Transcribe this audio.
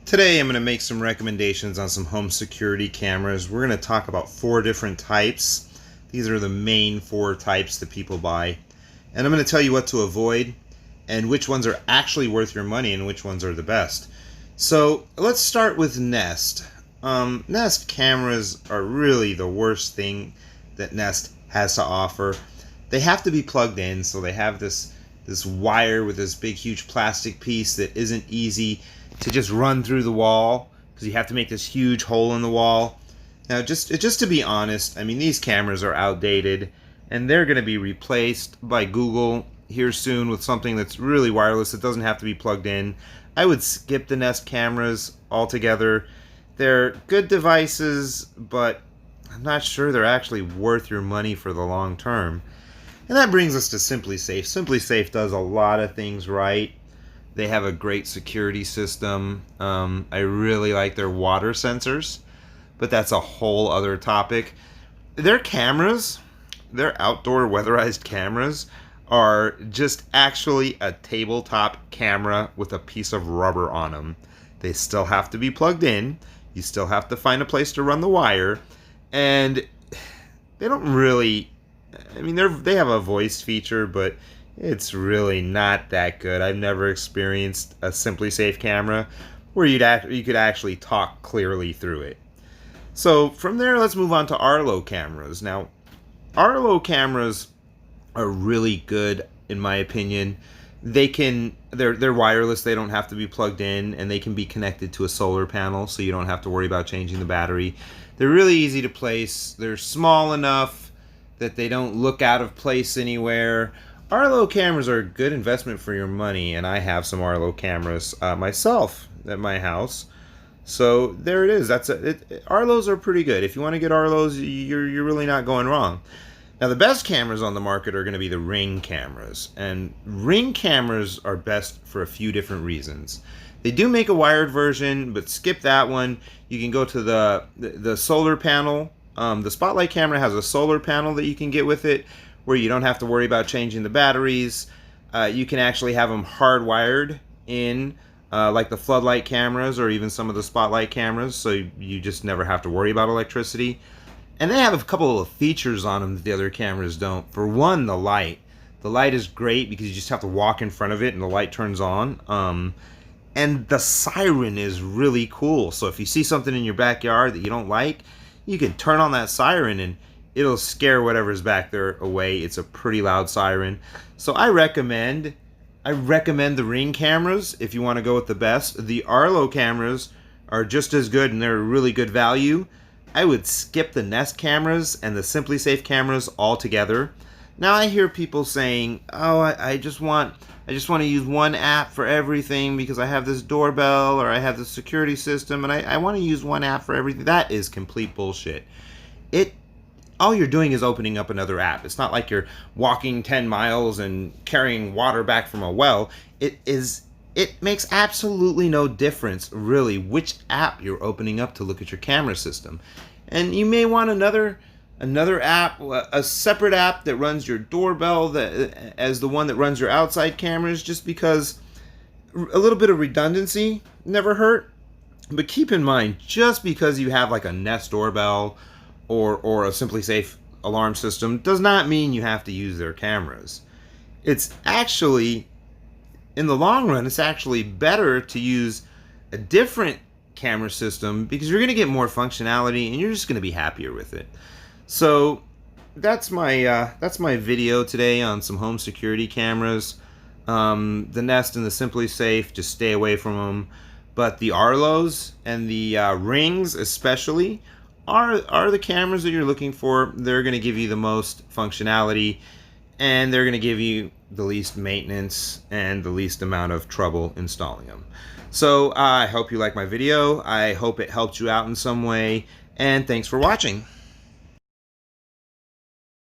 Today I'm going to make some recommendations on some home security cameras. We're going to talk about 4 different types. These are the main 4 types that people buy. And I'm going to tell you what to avoid and which ones are actually worth your money and which ones are the best. So let's start with Nest. Nest cameras are really the worst thing that Nest has to offer. They have to be plugged in, so they have this wire with this big huge plastic piece that isn't easy to just run through the wall, because you have to make this huge hole in the wall. Now, just to be honest, I mean, these cameras are outdated and they're going to be replaced by Google here soon with something that's really wireless. It doesn't have to be plugged in. I would skip the Nest cameras altogether. They're good devices, but I'm not sure they're actually worth your money for the long term. And that brings us to SimpliSafe. SimpliSafe does a lot of things right. They have a great security system. I really like their water sensors, but that's a whole other topic. Their cameras, their outdoor weatherized cameras, are just actually a tabletop camera with a piece of rubber on them. They still have to be plugged in. You still have to find a place to run the wire. And they don't really, I mean, they have a voice feature, but it's really not that good. I've never experienced a SimpliSafe camera where you could actually talk clearly through it. So from there, let's move on to Arlo cameras. Now, Arlo cameras are really good in my opinion. They're wireless, they don't have to be plugged in, and they can be connected to a solar panel, so you don't have to worry about changing the battery. They're really easy to place. They're small enough that they don't look out of place anywhere. Arlo cameras are a good investment for your money, and I have some Arlo cameras myself at my house. So there it is. Arlos are pretty good. If you want to get Arlos, you're really not going wrong. Now, the best cameras on the market are going to be the Ring cameras, and Ring cameras are best for a few different reasons. They do make a wired version, but skip that one. You can go to the solar panel. The Spotlight camera has a solar panel that you can get with it, where you don't have to worry about changing the batteries. You can actually have them hardwired in, like the Floodlight cameras or even some of the Spotlight cameras, so you just never have to worry about electricity. And they have a couple of features on them that the other cameras don't. For one, the light. The light is great because you just have to walk in front of it and the light turns on. And the siren is really cool. So if you see something in your backyard that you don't like, you can turn on that siren and it'll scare whatever's back there away. It's a pretty loud siren. So I recommend the Ring cameras if you want to go with the best. The Arlo cameras are just as good and they're a really good value. I would skip the Nest cameras and the SimpliSafe cameras altogether. Now I hear people saying, "Oh, I just want to use one app for everything because I have this doorbell or I have this security system and I want to use one app for everything." That is complete bullshit. All you're doing is opening up another app. It's not like you're walking 10 miles and carrying water back from a well. It makes absolutely no difference, really, which app you're opening up to look at your camera system. And you may want another app, a separate app that runs your doorbell as the one that runs your outside cameras, just because a little bit of redundancy never hurt. But keep in mind, just because you have like a Nest doorbell or a SimpliSafe alarm system does not mean you have to use their cameras. It's actually, in the long run, it's actually better to use a different camera system because you're going to get more functionality and you're just going to be happier with it. So that's my video today on some home security cameras. The Nest and the SimpliSafe, just stay away from them. But the Arlos and the Rings especially are the cameras that you're looking for. They're going to give you the most functionality, and they're going to give you the least maintenance and the least amount of trouble installing them. So I hope you like my video. I hope it helped you out in some way, and thanks for watching.